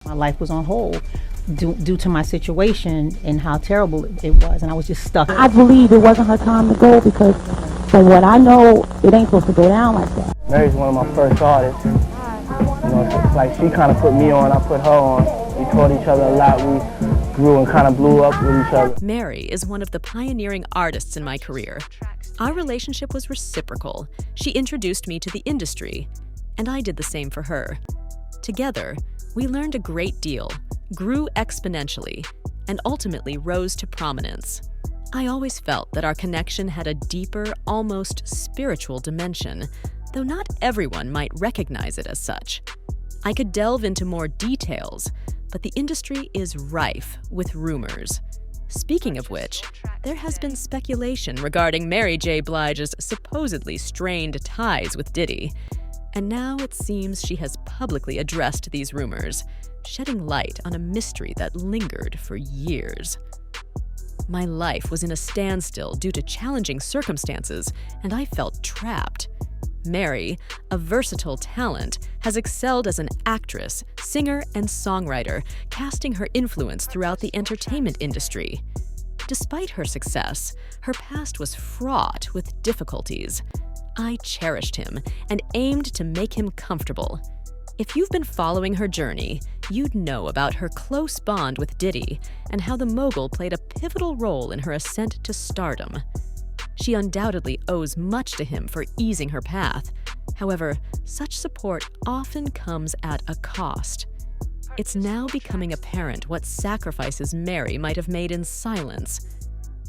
My life was on hold due to my situation and how terrible it was, and I was just stuck. I believe it wasn't her time to go because, from what I know, it ain't supposed to go down like that. Mary's one of my first artists. You know, it's like she kind of put me on, I put her on. We taught each other a lot. We grew and kind of blew up with each other. Mary is one of the pioneering artists in my career. Our relationship was reciprocal. She introduced me to the industry, and I did the same for her. Together, we learned a great deal, grew exponentially, and ultimately rose to prominence. I always felt that our connection had a deeper, almost spiritual dimension, though not everyone might recognize it as such. I could delve into more details, but the industry is rife with rumors. Speaking of which, there has been speculation regarding Mary J. Blige's supposedly strained ties with Diddy. And now it seems she has publicly addressed these rumors, shedding light on a mystery that lingered for years. My life was in a standstill due to challenging circumstances, and I felt trapped. Mary, a versatile talent, has excelled as an actress, singer, and songwriter, casting her influence throughout the entertainment industry. Despite her success, her past was fraught with difficulties. I cherished him and aimed to make him comfortable. If you've been following her journey, you'd know about her close bond with Diddy and how the mogul played a pivotal role in her ascent to stardom. She undoubtedly owes much to him for easing her path. However, such support often comes at a cost. It's now becoming apparent what sacrifices Mary might have made in silence.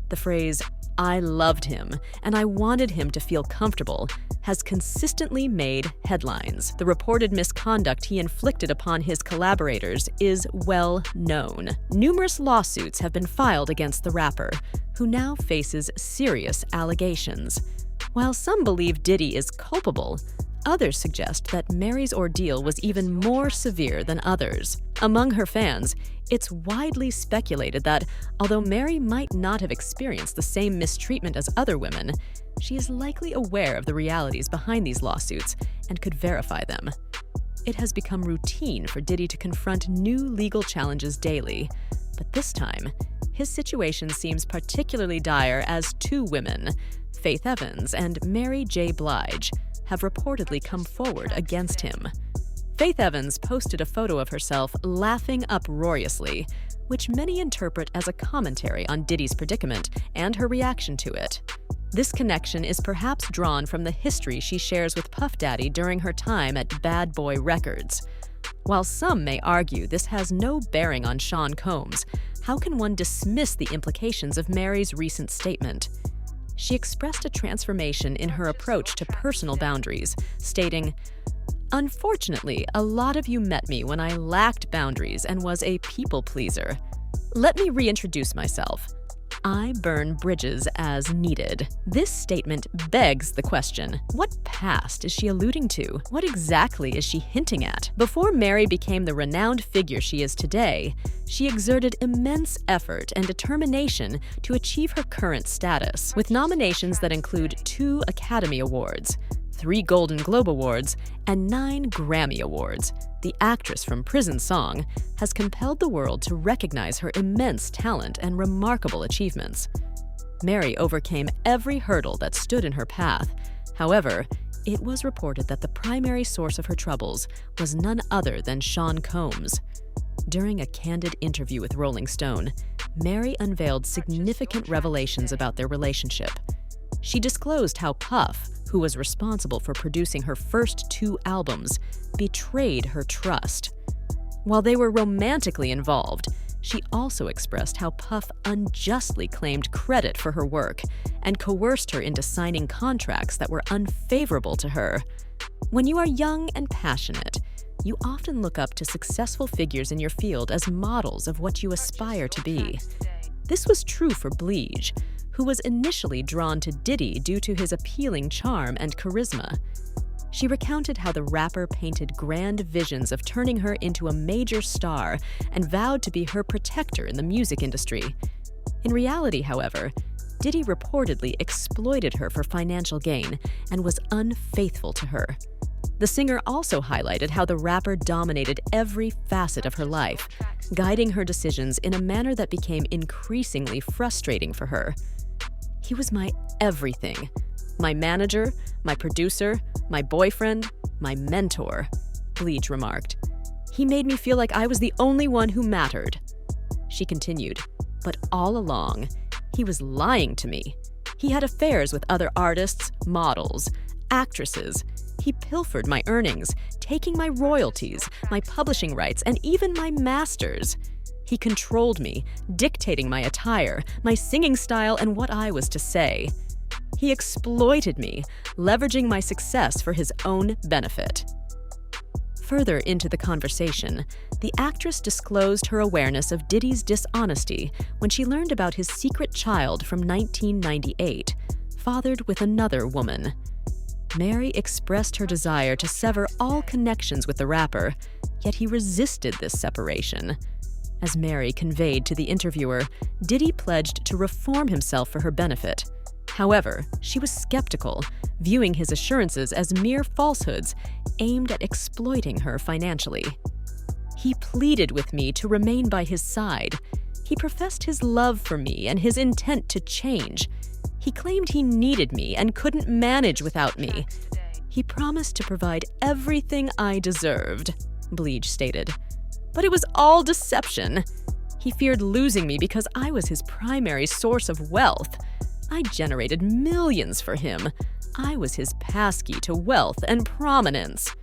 The phrase, "I loved him, and I wanted him to feel comfortable," has consistently made headlines. The reported misconduct he inflicted upon his collaborators is well known. Numerous lawsuits have been filed against the rapper, who now faces serious allegations. While some believe Diddy is culpable, others suggest that Mary's ordeal was even more severe than others. Among her fans, it's widely speculated that, although Mary might not have experienced the same mistreatment as other women, she is likely aware of the realities behind these lawsuits and could verify them. It has become routine for Diddy to confront new legal challenges daily, but this time, his situation seems particularly dire as two women, Faith Evans and Mary J. Blige, have reportedly come forward against him. Faith Evans posted a photo of herself laughing uproariously, which many interpret as a commentary on Diddy's predicament and her reaction to it. This connection is perhaps drawn from the history she shares with Puff Daddy during her time at Bad Boy Records. While some may argue this has no bearing on Sean Combs, how can one dismiss the implications of Mary's recent statement? She expressed a transformation in her approach to personal boundaries, stating, "Unfortunately, a lot of you met me when I lacked boundaries and was a people pleaser. Let me reintroduce myself. I burn bridges as needed." This statement begs the question, what past is she alluding to? What exactly is she hinting at? Before Mary became the renowned figure she is today, she exerted immense effort and determination to achieve her current status, with nominations that include 2 Academy Awards, 3 Golden Globe Awards, and 9 Grammy Awards. The actress from Prison Song has compelled the world to recognize her immense talent and remarkable achievements. Mary overcame every hurdle that stood in her path. However, it was reported that the primary source of her troubles was none other than Sean Combs. During a candid interview with Rolling Stone, Mary unveiled significant revelations about their relationship. She disclosed how Puff, who was responsible for producing her first 2 albums, betrayed her trust. While they were romantically involved, she also expressed how Puff unjustly claimed credit for her work and coerced her into signing contracts that were unfavorable to her. When you are young and passionate, you often look up to successful figures in your field as models of what you aspire to be. This was true for Blige, who was initially drawn to Diddy due to his appealing charm and charisma. She recounted how the rapper painted grand visions of turning her into a major star and vowed to be her protector in the music industry. In reality, however, Diddy reportedly exploited her for financial gain and was unfaithful to her. The singer also highlighted how the rapper dominated every facet of her life, guiding her decisions in a manner that became increasingly frustrating for her. He was my everything. My manager, my producer, my boyfriend, my mentor, Blige remarked. He made me feel like I was the only one who mattered. She continued, but all along, he was lying to me. He had affairs with other artists, models, actresses. He pilfered my earnings, taking my royalties, my publishing rights, and even my masters. He controlled me, dictating my attire, my singing style, and what I was to say. He exploited me, leveraging my success for his own benefit. Further into the conversation, the actress disclosed her awareness of Diddy's dishonesty when she learned about his secret child from 1998, fathered with another woman. Mary expressed her desire to sever all connections with the rapper, yet he resisted this separation. As Mary conveyed to the interviewer, Diddy pledged to reform himself for her benefit. However, she was skeptical, viewing his assurances as mere falsehoods aimed at exploiting her financially. He pleaded with me to remain by his side. He professed his love for me and his intent to change. He claimed he needed me and couldn't manage without me. He promised to provide everything I deserved, Blige stated. But it was all deception. He feared losing me because I was his primary source of wealth. I generated millions for him. I was his passkey to wealth and prominence.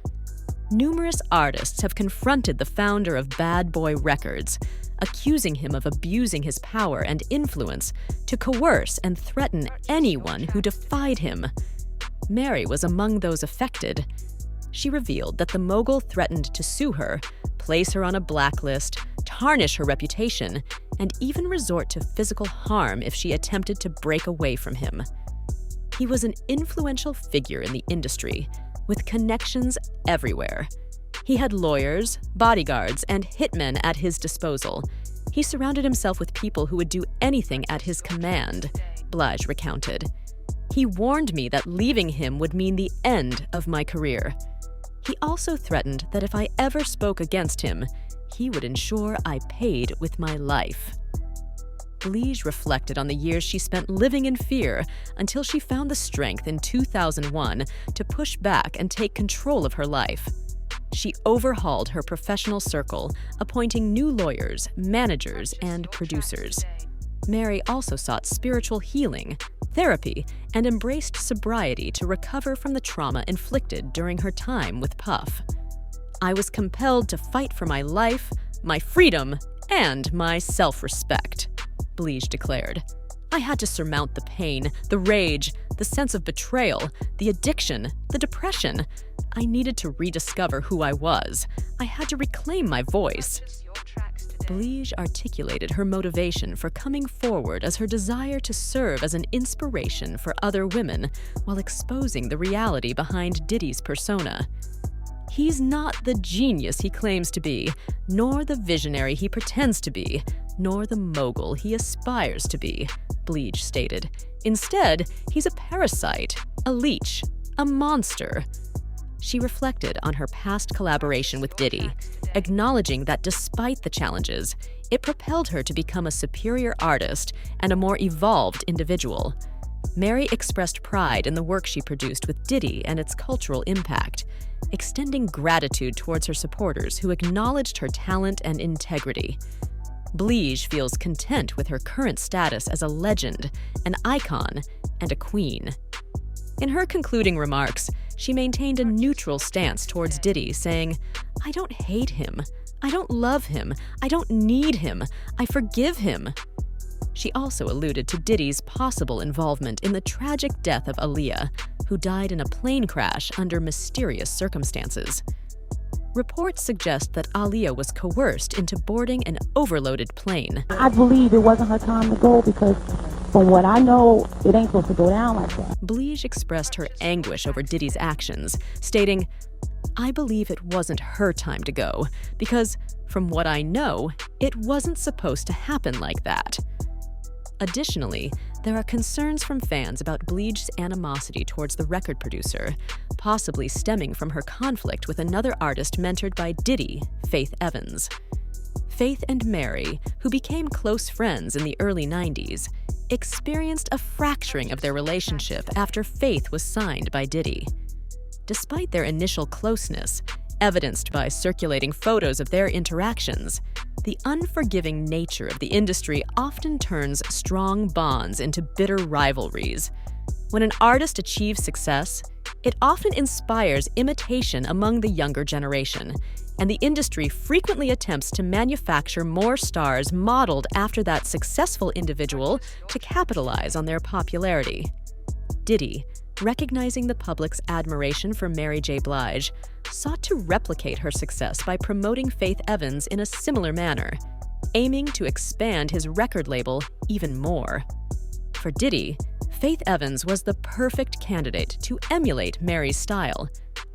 Numerous artists have confronted the founder of Bad Boy Records, accusing him of abusing his power and influence to coerce and threaten anyone who defied him. Mary was among those affected. She revealed that the mogul threatened to sue her, place her on a blacklist, tarnish her reputation, and even resort to physical harm if she attempted to break away from him. He was an influential figure in the industry, with connections everywhere. He had lawyers, bodyguards, and hitmen at his disposal. He surrounded himself with people who would do anything at his command, Blige recounted. He warned me that leaving him would mean the end of my career. He also threatened that if I ever spoke against him, he would ensure I paid with my life. Blige reflected on the years she spent living in fear until she found the strength in 2001 to push back and take control of her life. She overhauled her professional circle, appointing new lawyers, managers, and producers. Mary also sought spiritual healing, therapy, and embraced sobriety to recover from the trauma inflicted during her time with Puff. I was compelled to fight for my life, my freedom, and my self-respect, Blige declared. I had to surmount the pain, the rage, the sense of betrayal, the addiction, the depression. I needed to rediscover who I was. I had to reclaim my voice. Blige articulated her motivation for coming forward as her desire to serve as an inspiration for other women while exposing the reality behind Diddy's persona. He's not the genius he claims to be, nor the visionary he pretends to be, nor the mogul he aspires to be, Blige stated. Instead, he's a parasite, a leech, a monster. She reflected on her past collaboration with Diddy, acknowledging that despite the challenges, it propelled her to become a superior artist and a more evolved individual. Mary expressed pride in the work she produced with Diddy and its cultural impact, extending gratitude towards her supporters who acknowledged her talent and integrity. Blige feels content with her current status as a legend, an icon, and a queen. In her concluding remarks, she maintained a neutral stance towards Diddy, saying, "I don't hate him. I don't love him. I don't need him. I forgive him." She also alluded to Diddy's possible involvement in the tragic death of Aaliyah, who died in a plane crash under mysterious circumstances. Reports suggest that Aaliyah was coerced into boarding an overloaded plane. I believe it wasn't her time to go because from what I know, it ain't supposed to go down like that. Blige expressed her anguish over Diddy's actions, stating, "I believe it wasn't her time to go because, from what I know, it wasn't supposed to happen like that." Additionally, there are concerns from fans about Blige's animosity towards the record producer, possibly stemming from her conflict with another artist mentored by Diddy, Faith Evans. Faith and Mary, who became close friends in the early 90s, experienced a fracturing of their relationship after Faith was signed by Diddy. Despite their initial closeness, evidenced by circulating photos of their interactions, the unforgiving nature of the industry often turns strong bonds into bitter rivalries. When an artist achieves success, it often inspires imitation among the younger generation, and the industry frequently attempts to manufacture more stars modeled after that successful individual to capitalize on their popularity. Diddy, recognizing the public's admiration for Mary J. Blige, sought to replicate her success by promoting Faith Evans in a similar manner, aiming to expand his record label even more. For Diddy, Faith Evans was the perfect candidate to emulate Mary's style.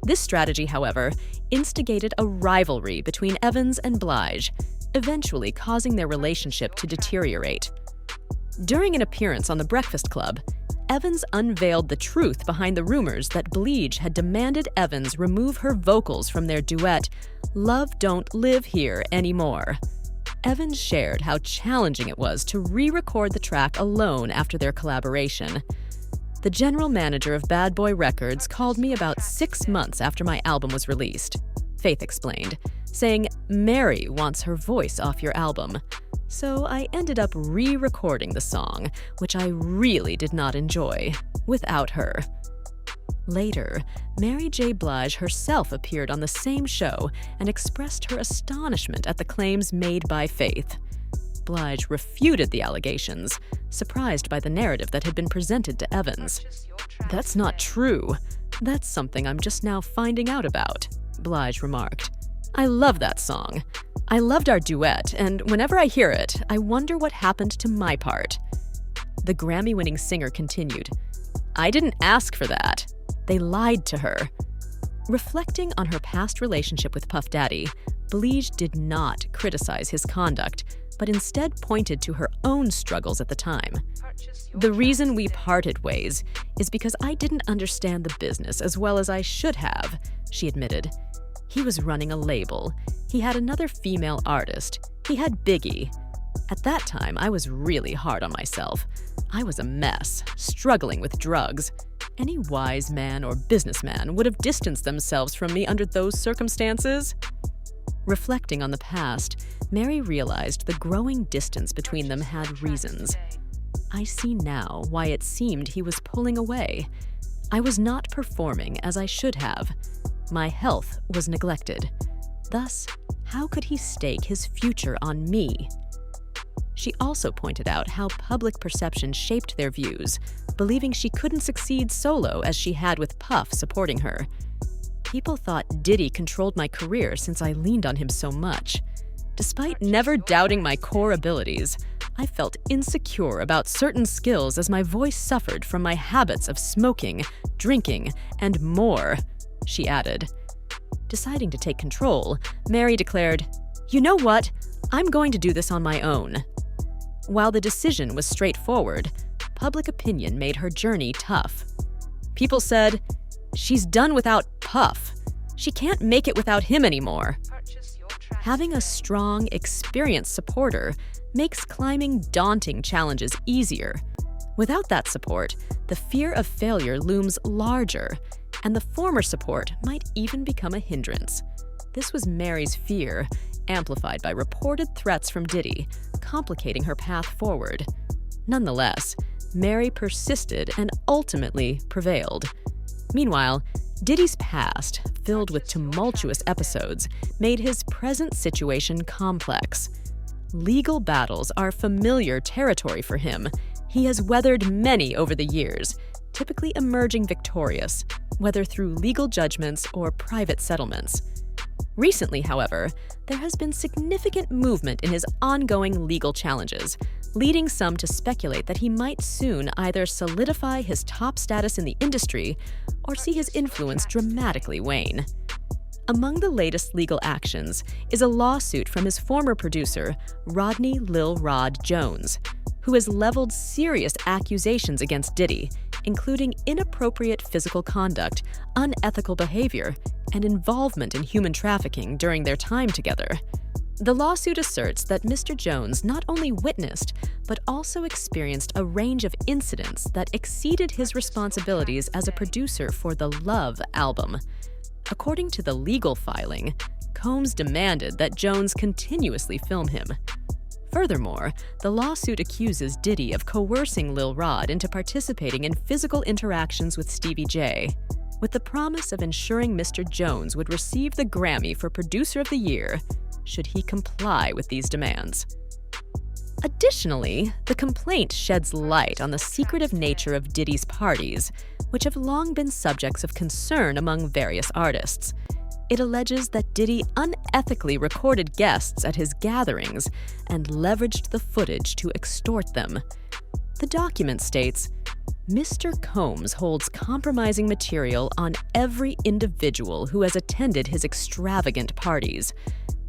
This strategy, however, instigated a rivalry between Evans and Blige, eventually causing their relationship to deteriorate. During an appearance on The Breakfast Club, Evans unveiled the truth behind the rumors that Blige had demanded Evans remove her vocals from their duet, "Love Don't Live Here Anymore." Evans shared how challenging it was to re-record the track alone after their collaboration. "The general manager of Bad Boy Records called me about 6 months after my album was released," Faith explained, saying, "Mary wants her voice off your album. So I ended up re-recording the song, which I really did not enjoy, without her." Later, Mary J. Blige herself appeared on the same show and expressed her astonishment at the claims made by Faith. Blige refuted the allegations, surprised by the narrative that had been presented to Evans. "That's not true. That's something I'm just now finding out about," Blige remarked. "I love that song. I loved our duet, and whenever I hear it, I wonder what happened to my part." The Grammy-winning singer continued, "I didn't ask for that. They lied to her." Reflecting on her past relationship with Puff Daddy, Blige did not criticize his conduct, but instead pointed to her own struggles at the time. "The reason we parted ways is because I didn't understand the business as well as I should have," she admitted. "He was running a label. He had another female artist. He had Biggie. At that time, I was really hard on myself. I was a mess, struggling with drugs. Any wise man or businessman would have distanced themselves from me under those circumstances." Reflecting on the past, Mary realized the growing distance between them had reasons. "I see now why it seemed he was pulling away. I was not performing as I should have. My health was neglected. Thus, how could he stake his future on me?" She also pointed out how public perception shaped their views, believing she couldn't succeed solo as she had with Puff supporting her. "People thought Diddy controlled my career since I leaned on him so much. Despite never doubting my core abilities, I felt insecure about certain skills as my voice suffered from my habits of smoking, drinking, and more," she added. Deciding to take control, Mary declared, "You know what? I'm going to do this on my own." While the decision was straightforward, public opinion made her journey tough. People said, "She's done without Puff. She can't make it without him anymore." Having a strong, experienced supporter makes climbing daunting challenges easier. Without that support, the fear of failure looms larger, and the former support might even become a hindrance. This was Mary's fear, amplified by reported threats from Diddy, complicating her path forward. Nonetheless, Mary persisted and ultimately prevailed. Meanwhile, Diddy's past, filled with tumultuous episodes, made his present situation complex. Legal battles are familiar territory for him. He has weathered many over the years, typically emerging victorious, whether through legal judgments or private settlements. Recently, however, there has been significant movement in his ongoing legal challenges, leading some to speculate that he might soon either solidify his top status in the industry or see his influence dramatically wane. Among the latest legal actions is a lawsuit from his former producer, Rodney Lil Rod Jones. who has leveled serious accusations against Diddy, including inappropriate physical conduct, unethical behavior, and involvement in human trafficking during their time together. The lawsuit asserts that Mr. Jones not only witnessed, but also experienced a range of incidents that exceeded his responsibilities as a producer for the Love album. According to the legal filing, Combs demanded that Jones continuously film him. Furthermore, the lawsuit accuses Diddy of coercing Lil Rod into participating in physical interactions with Stevie J, with the promise of ensuring Mr. Jones would receive the Grammy for Producer of the Year should he comply with these demands. Additionally, the complaint sheds light on the secretive nature of Diddy's parties, which have long been subjects of concern among various artists. It alleges that Diddy unethically recorded guests at his gatherings and leveraged the footage to extort them. The document states, Mr. Combs holds compromising material on every individual who has attended his extravagant parties.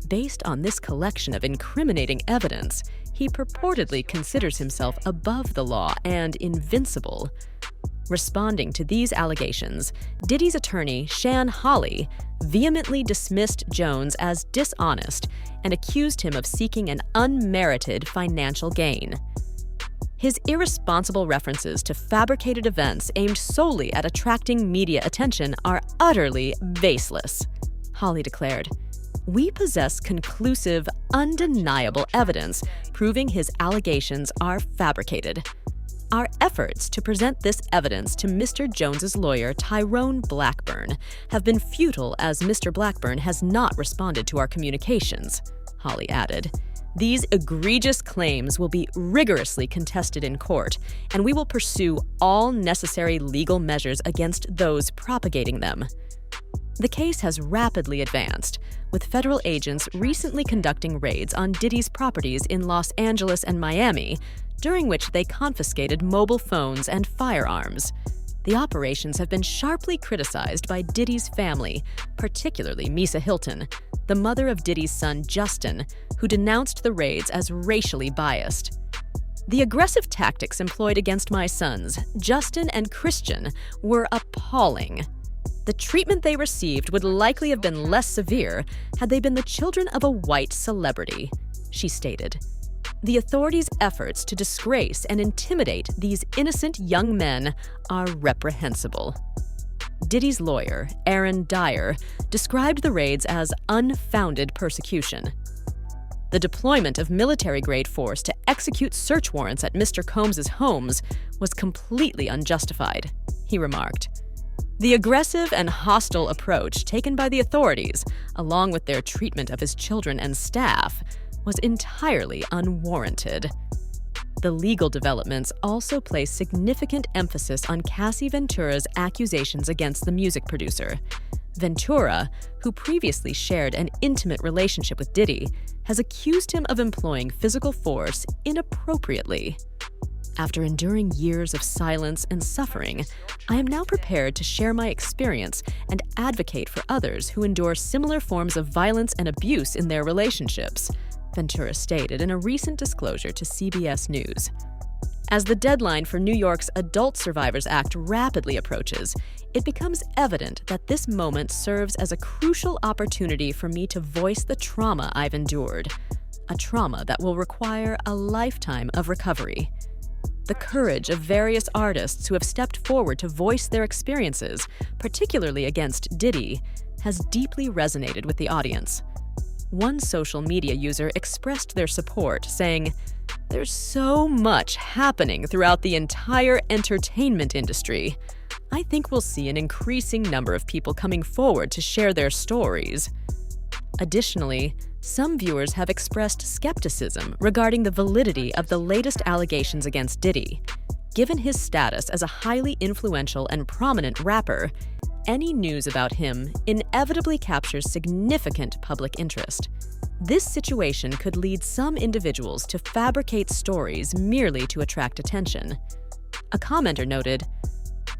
Based on this collection of incriminating evidence, he purportedly considers himself above the law and invincible. Responding to these allegations, Diddy's attorney, Shan Hawley, vehemently dismissed Jones as dishonest and accused him of seeking an unmerited financial gain. His irresponsible references to fabricated events aimed solely at attracting media attention are utterly baseless, Hawley declared. We possess conclusive, undeniable evidence proving his allegations are fabricated. Our efforts to present this evidence to Mr. Jones's lawyer, Tyrone Blackburn, have been futile as Mr. Blackburn has not responded to our communications, Hawley added. These egregious claims will be rigorously contested in court, and we will pursue all necessary legal measures against those propagating them. The case has rapidly advanced, with federal agents recently conducting raids on Diddy's properties in Los Angeles and Miami, during which they confiscated mobile phones and firearms. The operations have been sharply criticized by Diddy's family, particularly Misa Hilton, the mother of Diddy's son Justin, who denounced the raids as racially biased. The aggressive tactics employed against my sons, Justin and Christian, were appalling. The treatment they received would likely have been less severe had they been the children of a white celebrity, she stated. The authorities' efforts to disgrace and intimidate these innocent young men are reprehensible. Diddy's lawyer, Aaron Dyer, described the raids as unfounded persecution. The deployment of military-grade force to execute search warrants at Mr. Combs' homes was completely unjustified, he remarked. The aggressive and hostile approach taken by the authorities, along with their treatment of his children and staff, was entirely unwarranted. The legal developments also place significant emphasis on Cassie Ventura's accusations against the music producer. Ventura, who previously shared an intimate relationship with Diddy, has accused him of employing physical force inappropriately. After enduring years of silence and suffering, I am now prepared to share my experience and advocate for others who endure similar forms of violence and abuse in their relationships, Ventura stated in a recent disclosure to CBS News. As the deadline for New York's Adult Survivors Act rapidly approaches, it becomes evident that this moment serves as a crucial opportunity for me to voice the trauma I've endured, a trauma that will require a lifetime of recovery. The courage of various artists who have stepped forward to voice their experiences, particularly against Diddy, has deeply resonated with the audience. One social media user expressed their support, saying, "There's so much happening throughout the entire entertainment industry. I think we'll see an increasing number of people coming forward to share their stories." Additionally, some viewers have expressed skepticism regarding the validity of the latest allegations against Diddy. Given his status as a highly influential and prominent rapper, any news about him inevitably captures significant public interest. This situation could lead some individuals to fabricate stories merely to attract attention. A commenter noted,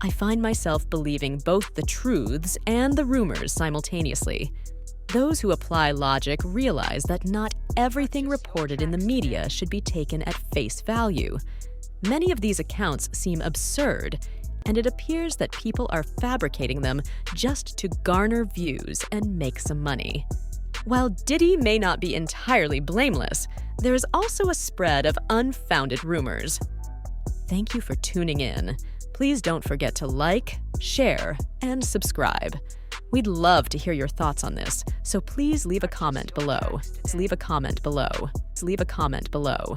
"I find myself believing both the truths and the rumors simultaneously. Those who apply logic realize that not everything reported in the media should be taken at face value. Many of these accounts seem absurd, and it appears that people are fabricating them just to garner views and make some money. While Diddy may not be entirely blameless, there is also a spread of unfounded rumors. Thank you for tuning in. Please don't forget to like, share, and subscribe. We'd love to hear your thoughts on this, so please leave a comment below. Leave a comment below.